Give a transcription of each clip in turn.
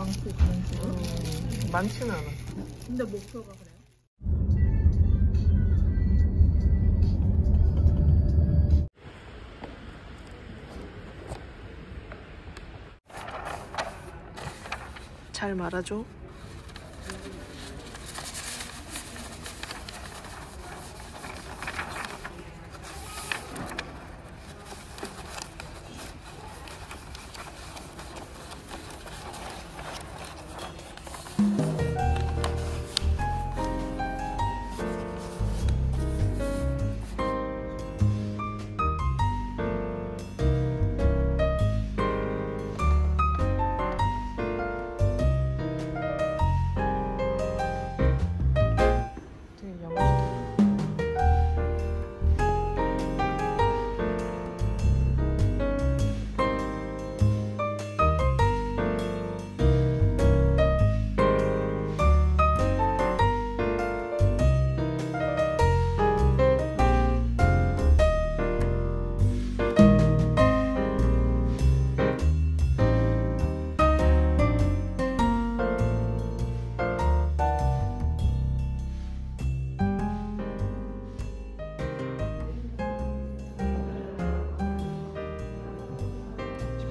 많고 그런 식으로? 많지는 않아. 근데 목표가 그래요? 잘 말아줘.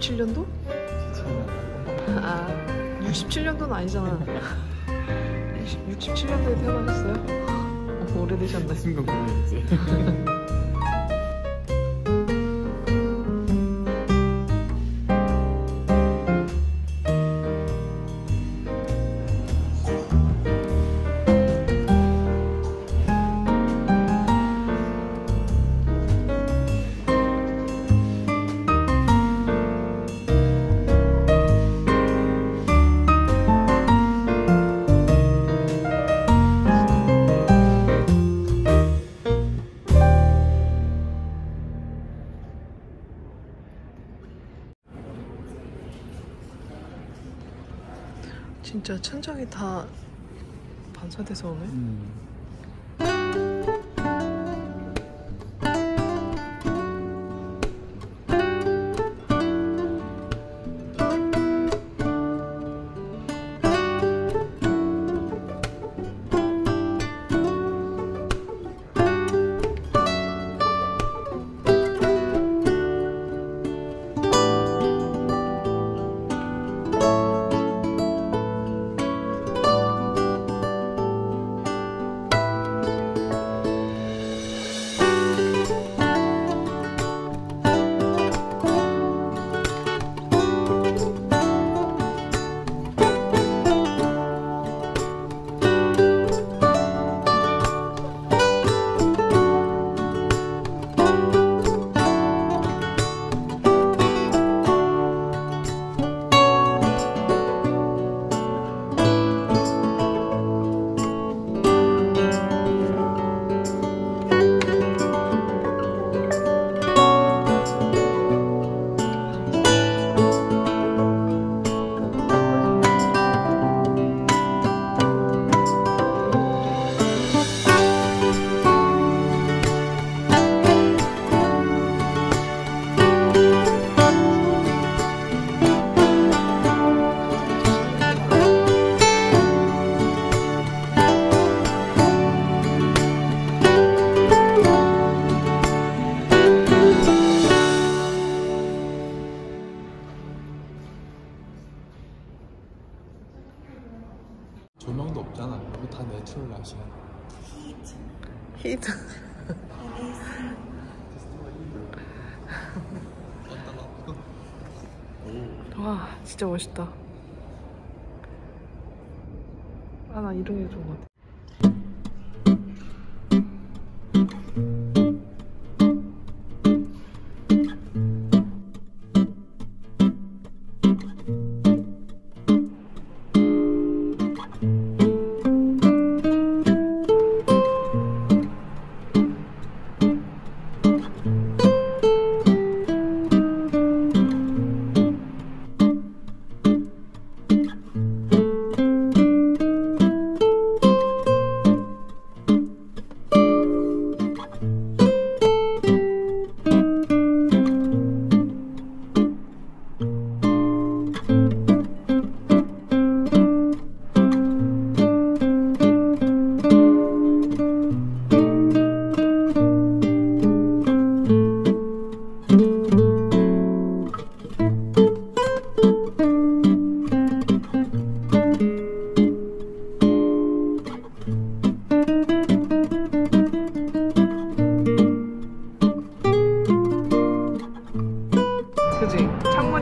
(17년도) 아 67년도는 아니잖아. 67년도에 태어나셨어요? 오래되셨네. 순간 고민했지. 진짜 천장이 다 반사돼서 오네. 조명도 없잖아. 여기 다 내추럴 라시야. 히트. 와 진짜 멋있다. 아 나 이런 게 좋은 것 같아.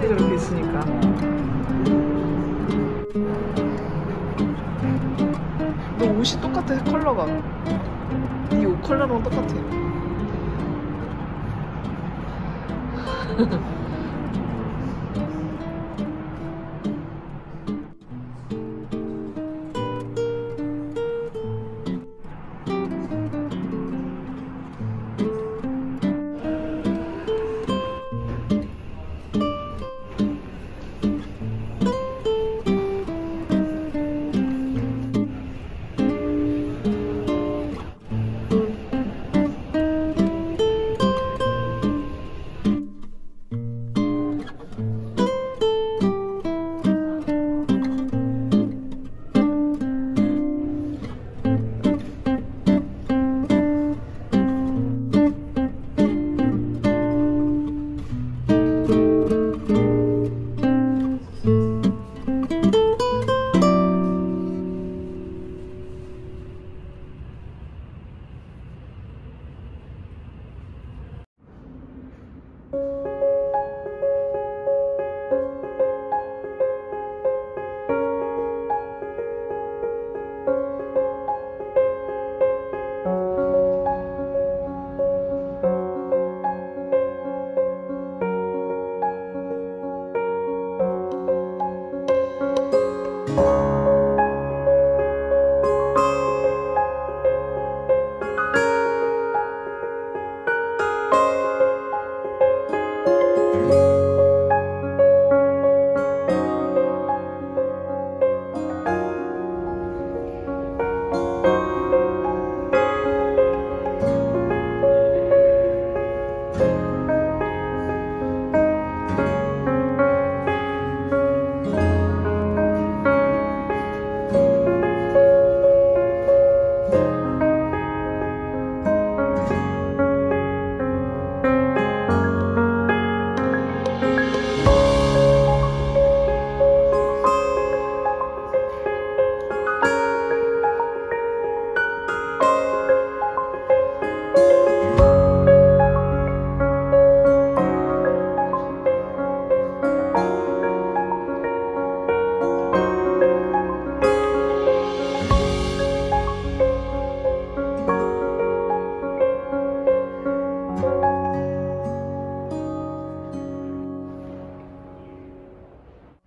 색깔이 저렇게 있으니까. 너 옷이 똑같아, 컬러가. 네 옷 컬러랑 똑같아.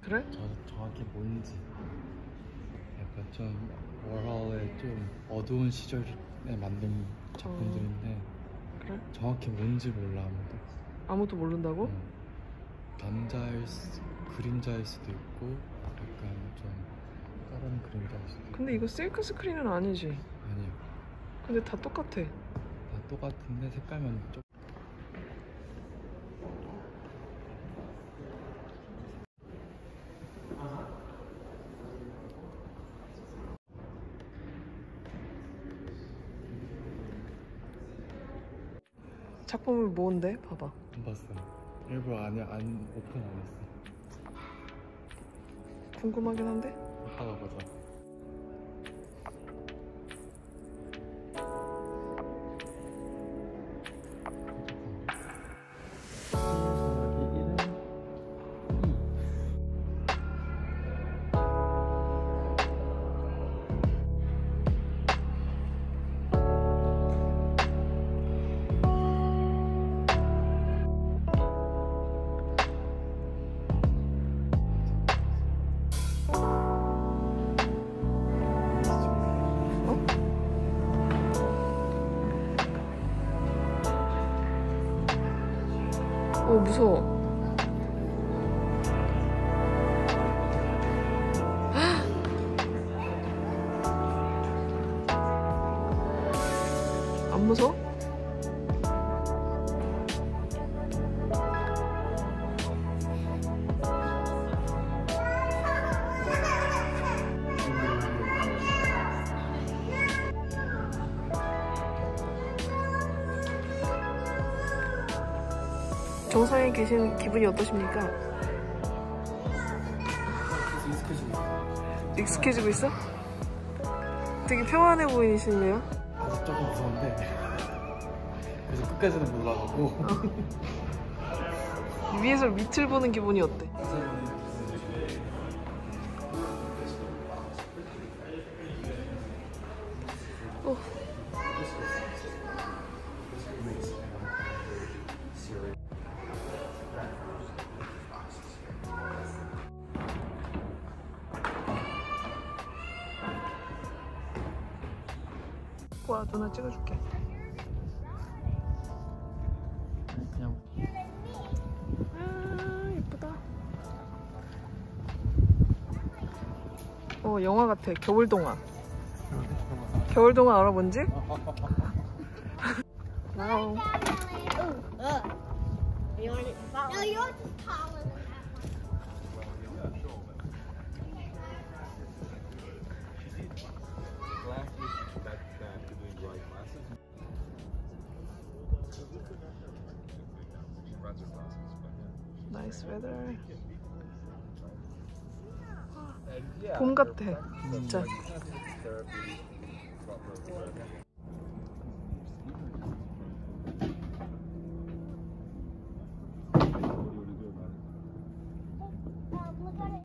그래? 정확히 뭔지 약간 좀 워홀의 좀 어두운 시절에 만든 작품들인데 그래? 정확히 뭔지 몰라 아무도. 아무도 모른다고? 그림자일 수도 있고 약간 좀 다른 그림자일 수도 있고. 근데 이거 실크 스크린은 아니지? 아니야. 근데 다 똑같아. 다 똑같은데 색깔만 좀. 작품이 뭔데? 봐봐. 안 봤어. 일부러 안 오픈 안 했어. 궁금하긴 한데? 이따가 보자. 무서워. 안 무서워? 정상에 계신 기분이 어떠십니까? 익숙해지고 있어? 되게 평안해 보이시네요? 아직 조금 무서운데 그래서 끝까지는 못 나가고 위에서 밑을 보는 기분이 어때? 어. 와, 누나 찍어줄게. 그냥 아, 예쁘다. 영화 같아. 겨울동화. 겨울동화 알아 뭔지? 와우. No, yours is taller than that. 나이스 weather. 봄 같아. 진짜. Look at it.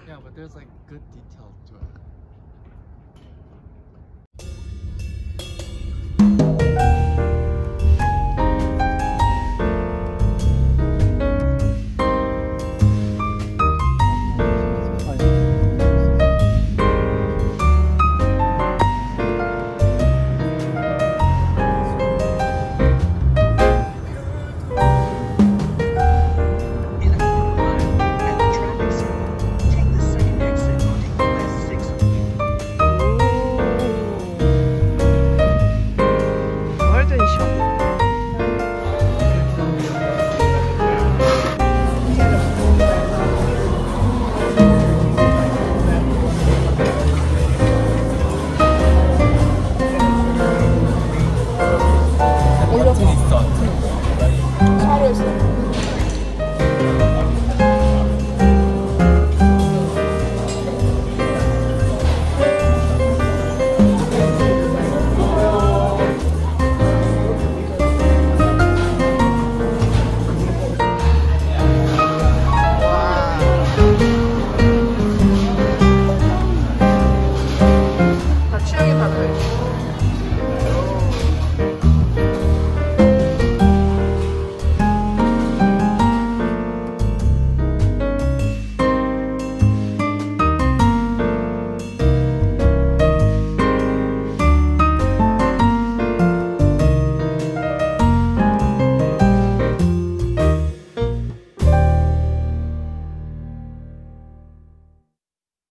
Yeah, but there's like good detail to it.